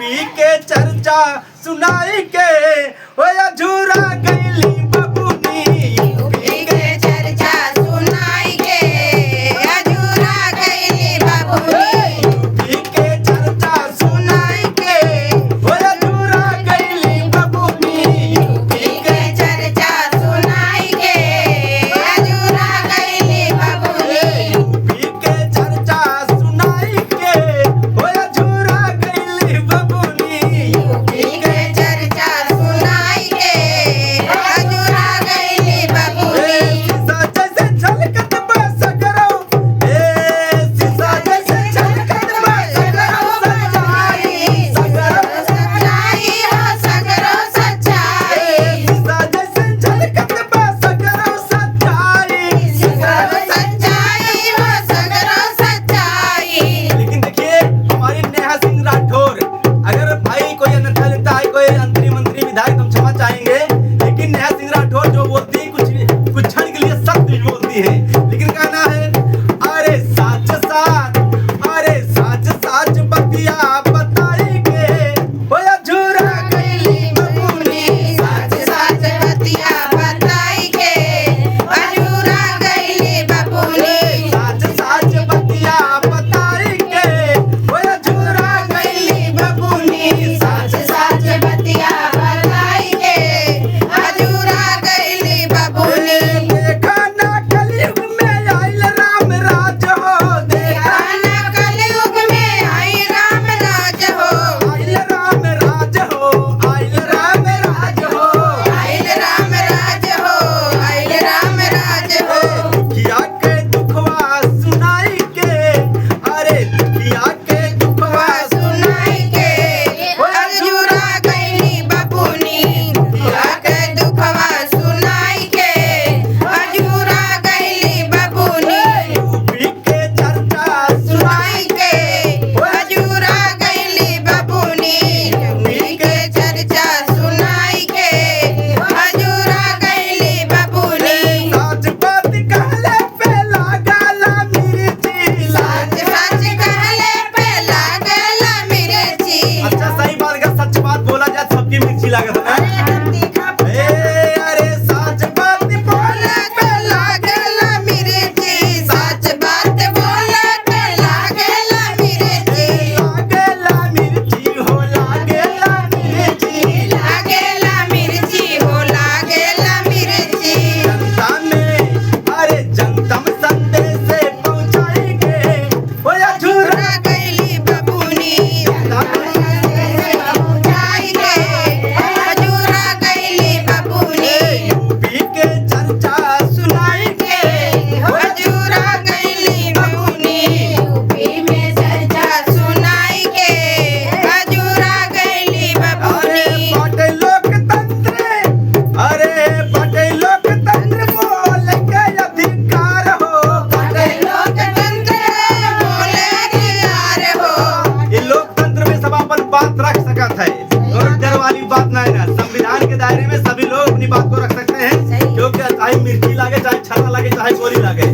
UP के चर्चा सुनाई के ओ अधूरा गईली बबुनी। यूपी के चर्चा सुनाई के अधूरा गईली बबुनी। यूपी के चर्चा सुनाई के ओ अधूरा गईली बबुनी। यूपी के चर्चा सुनाई के अधूरा गईली बबुनी। यूपी के चर्चा सुनाई के ओ अधूरा गईली बबुनी। यूपी के चर्चा सुनाई के अधूरा गईली बबुनी। शीशा जैसे झलकत बा सगरो, शीशा जैसे झलकत बा सगरो सच्चाई, सगरो सच्चाई हो सगरो सच्चाई। शीशा जैसे झलकत बा सगरो सच्चाई, सगरो सच्चाई हो सगरो सच्चाई। लेकिन देखिए हमारी नेहा सिंह राठौर, अगर भाई कोई अन्यथा लेता है, कोई मंत्री विधायक, हम क्षमा चाहेंगे, लेकिन नेहा सिंह राठौर जो बोलती है कुछ क्षण के लिए सत्य भी बोलती है। लेकिन कहना है अरे साच साच, अरे साच साच बतिया बताई के ओ अधूरा गईली बबुनी। साच साच बतिया बताई के अधूरा गईली बबुनी। साच साच बतिया बताई के ओ अधूरा गईली बबुनी। साच साच बतिया बताई के अधूरा गईली बबुनी। देखा ना कलयुग में आइल राम राज हो, देखा गाना कलयुग में आई राम राज हो। आइल राम राज हो, आइल राम राज हो। आइल राम राज हो, आइल राम राज हो। दुखिया के दुखवा सुनाई के, अरे दुखिया के दुखवा सुनाई के अधूरा गईली बबुनी। दुखिया के दुखवा सुनाई के अधूरा गईली बबुनी। यूपी के चर्चा सुनाई के अधूरा गईली बबुनी। यूपी के चर्चा सुनाई के अधूरा गईली बबुनी। साच बात कहले पे लागला मिर्ची, सच सच कहले पे लागला मिर्ची। अच्छा सही बात, अगर सच बात बोला जाए तो सबकी मिर्ची लागत है ना। अरे सच बात बोले पे लागला मिर्ची। सच बात बोले पे लागला मिर्ची। लागेला मिर्ची हो, लागेला मिर्ची। लागेला मिर्ची हो, लागेला मिर्ची। जनता में, अरे जनता में संदेश पहुंचाई के ओ अधूरा अधूरा गईली बबुनी। पहुंचाई के अधूरा गईली बबुनी। यूपी के चर्चा सुनाई के अधूरा गईली बबुनी। यूपी में चर्चा सुनाई के अधूरा गईली बबुनी। बाटे लोकतंत्र, अरे बाटे लोकतंत्र बोल के अधिकार हो, बाटे लोकतंत्र बोले अधिकार हो। ये लोकतंत्र में सब अपन बात रख सकत है, और डर वाली बात नहीं है। संविधान के दायरे में सभी लोग अपनी बात को रख सकते हैं, क्योंकि चाहे मिर्ची लागे, चाहे छर्रा लागे, चाहे गोली लागे।